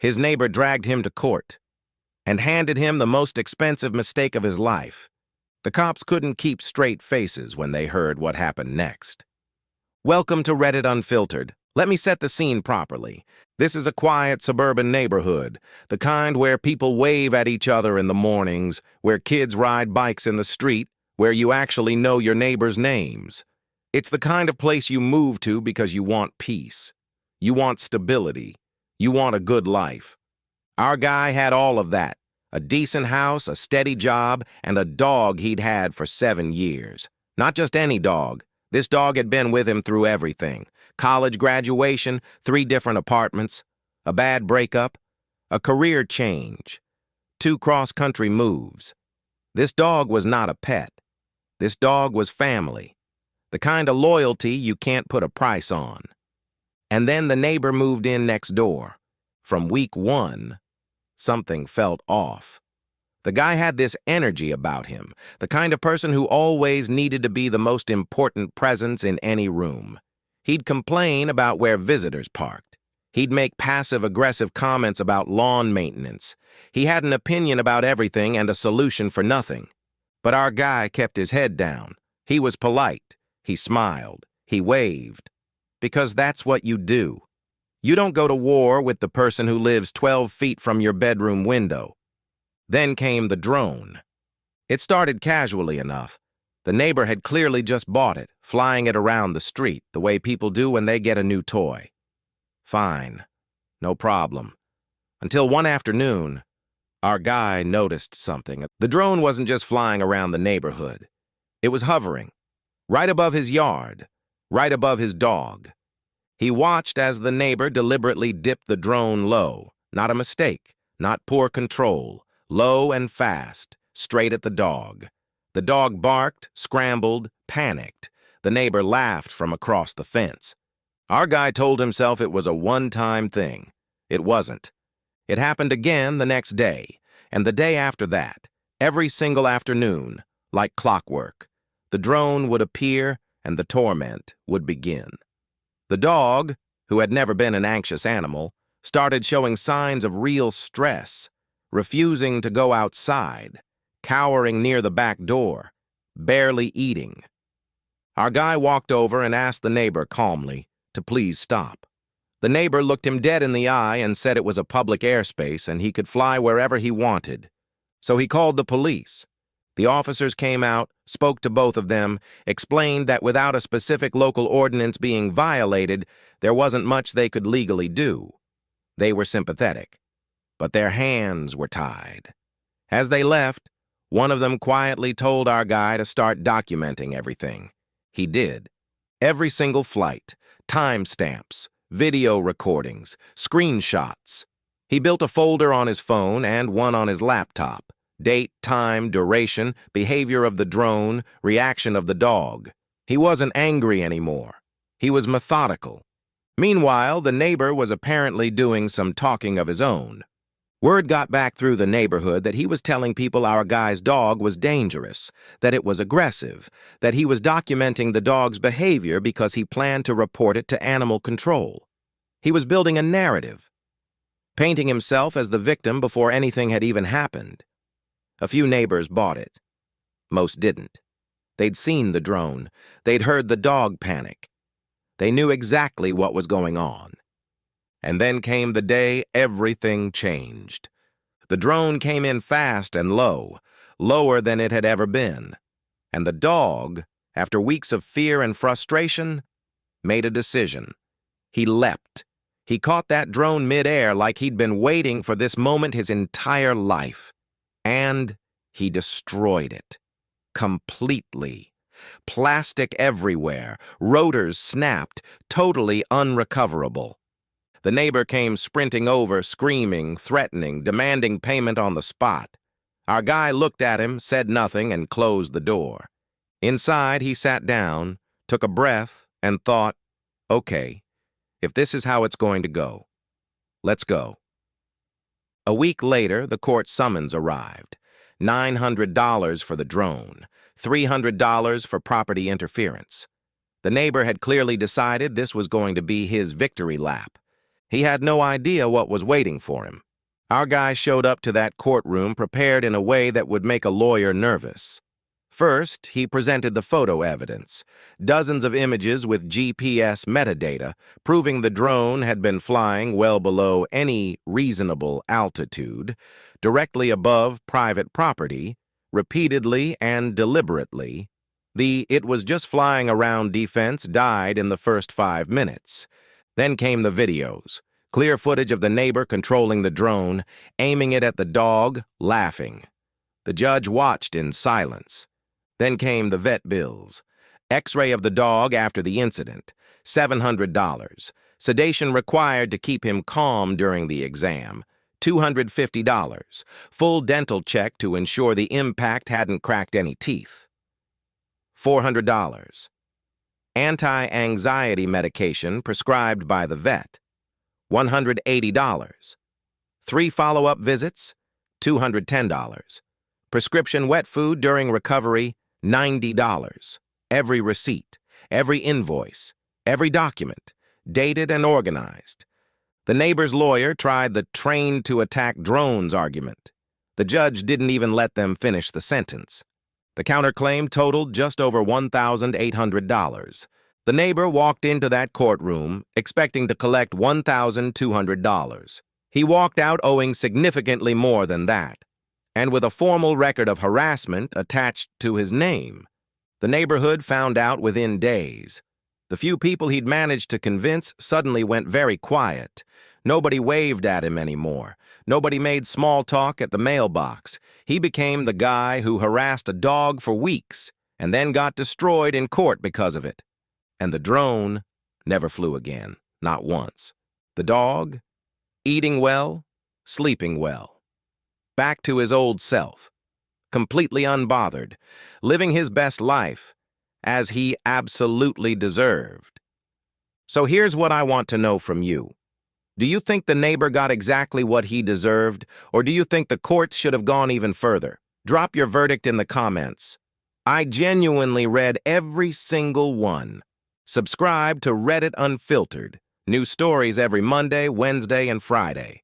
His neighbor dragged him to court and handed him the most expensive mistake of his life. The cops couldn't keep straight faces when they heard what happened next. Welcome to Reddit Unfiltered. Let me set the scene properly. This is a quiet suburban neighborhood, the kind where people wave at each other in the mornings, where kids ride bikes in the street, where you actually know your neighbors' names. It's the kind of place you move to because you want peace. You want stability. You want a good life. Our guy had all of that. A decent house, a steady job, and a dog he'd had for 7 years. Not just any dog. This dog had been with him through everything. College graduation, 3 different apartments, a bad breakup, a career change, 2 cross-country moves. This dog was not a pet. This dog was family. The kind of loyalty you can't put a price on. And then the neighbor moved in next door. From week 1, something felt off. The guy had this energy about him, the kind of person who always needed to be the most important presence in any room. He'd complain about where visitors parked. He'd make passive-aggressive comments about lawn maintenance. He had an opinion about everything and a solution for nothing. But our guy kept his head down. He was polite. He smiled. He waved. Because that's what you do. You don't go to war with the person who lives 12 feet from your bedroom window. Then came the drone. It started casually enough. The neighbor had clearly just bought it, flying it around the street, the way people do when they get a new toy. Fine. No problem. Until one afternoon, our guy noticed something. The drone wasn't just flying around the neighborhood. It was hovering, right above his yard, right above his dog. He watched as the neighbor deliberately dipped the drone low. Not a mistake, not poor control. Low and fast, straight at the dog. The dog barked, scrambled, panicked. The neighbor laughed from across the fence. Our guy told himself it was a one-time thing. It wasn't. It happened again the next day, and the day after that, every single afternoon, like clockwork. The drone would appear, and the torment would begin. The dog, who had never been an anxious animal, started showing signs of real stress, refusing to go outside, cowering near the back door, barely eating. Our guy walked over and asked the neighbor calmly to please stop. The neighbor looked him dead in the eye and said it was a public airspace and he could fly wherever he wanted. So he called the police. The officers came out, spoke to both of them, explained that without a specific local ordinance being violated, there wasn't much they could legally do. They were sympathetic, but their hands were tied. As they left, one of them quietly told our guy to start documenting everything. He did. Every single flight, timestamps, video recordings, screenshots. He built a folder on his phone and one on his laptop. Date, time, duration, behavior of the drone, reaction of the dog. He wasn't angry anymore. He was methodical. Meanwhile, the neighbor was apparently doing some talking of his own. Word got back through the neighborhood that he was telling people our guy's dog was dangerous, that it was aggressive, that he was documenting the dog's behavior because he planned to report it to animal control. He was building a narrative, painting himself as the victim before anything had even happened. A few neighbors bought it. Most didn't. They'd seen the drone. They'd heard the dog panic. They knew exactly what was going on. And then came the day everything changed. The drone came in fast and low, lower than it had ever been. And the dog, after weeks of fear and frustration, made a decision. He leapt. He caught that drone midair like he'd been waiting for this moment his entire life. And he destroyed it. Completely. Plastic everywhere. Rotors snapped. Totally unrecoverable. The neighbor came sprinting over, screaming, threatening, demanding payment on the spot. Our guy looked at him, said nothing, and closed the door. Inside, he sat down, took a breath, and thought, okay, if this is how it's going to go, let's go. A week later, the court summons arrived. $900 for the drone, $300 for property interference. The neighbor had clearly decided this was going to be his victory lap. He had no idea what was waiting for him. Our guy showed up to that courtroom prepared in a way that would make a lawyer nervous. First, he presented the photo evidence, dozens of images with GPS metadata proving the drone had been flying well below any reasonable altitude, directly above private property, repeatedly and deliberately. The "it was just flying around" defense died in the first 5 minutes. Then came the videos, clear footage of the neighbor controlling the drone, aiming it at the dog, laughing. The judge watched in silence. Then came the vet bills. X-ray of the dog after the incident, $700. Sedation required to keep him calm during the exam, $250. Full dental check to ensure the impact hadn't cracked any teeth, $400. Anti-anxiety medication prescribed by the vet, $180. 3 follow-up visits, $210. Prescription wet food during recovery, $90. Every receipt, every invoice, every document, dated and organized. The neighbor's lawyer tried the trained to attack drones argument. The judge didn't even let them finish the sentence. The counterclaim totaled just over $1,800. The neighbor walked into that courtroom expecting to collect $1,200. He walked out owing significantly more than that, and with a formal record of harassment attached to his name. The neighborhood found out within days. The few people he'd managed to convince suddenly went very quiet. Nobody waved at him anymore. Nobody made small talk at the mailbox. He became the guy who harassed a dog for weeks and then got destroyed in court because of it. And the drone never flew again, not once. The dog, eating well, sleeping well. Back to his old self, completely unbothered, living his best life, as he absolutely deserved. So here's what I want to know from you. Do you think the neighbor got exactly what he deserved, or do you think the courts should have gone even further? Drop your verdict in the comments. I genuinely read every single one. Subscribe to Reddit Unfiltered. New stories every Monday, Wednesday, and Friday.